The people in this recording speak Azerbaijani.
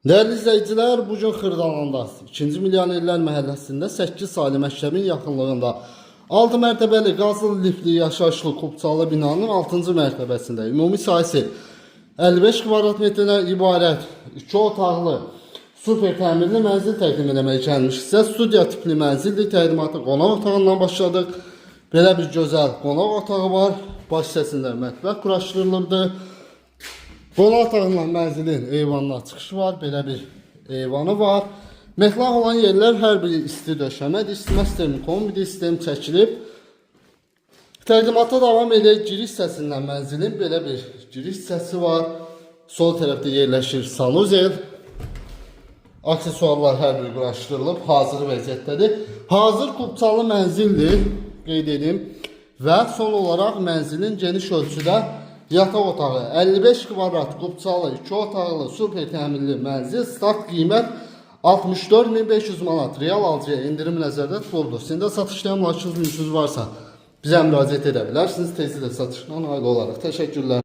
Değerli izleyiciler, bugün Xırdalanda 2. Milyonerlər məhəlləsində 8 saylı məktəbin yaxınlığında 6 mərtəbəli qazılı lifli yaşayışlı kubçalı binanın 6-cı mərtəbəsində ümumi sayısı 55 kvadrat metrdən ibarət 2 otaqlı super təmirli mənzil təqdim etməyə gəlmişiksə, studiya tipli mənzildir. Təqdimatı qonaq otağından başladıq. Belə bir gözəl qonaq otağı var. Baş hissəsində mətbəx quraşdırılırdı. Qonaq otağından mənzilin eyvanına çıxışı var. Belə bir eyvanı var. Metlaq olan yerlər hər biri isti döşəmədir. İstimə sistemi, kombi sistem çəkilib. Təqdimata davam edək. Giriş hissəsindən mənzilin belə bir giriş hissəsi var. Sol tərəfdə yerləşir sanuzel. Aksesuarlar hər biri quraşdırılıb, hazır vəziyyətdədir. Hazır kubçalı mənzildir, qeyd edim. Və son olaraq mənzilin geniş ölçüdə yataq otağı 55 kvadrat kubçalı 2 otaqlı super təmirli mənzil. Start qiymət 64.500 manat. Real alıcıya indirim nəzərdə tutuldu. Sizin də satışlayan marşınız mümkünüz varsa bizə müraciət edə bilərsiniz. Tezliklə satışla nail olaraq. Təşəkkürlər.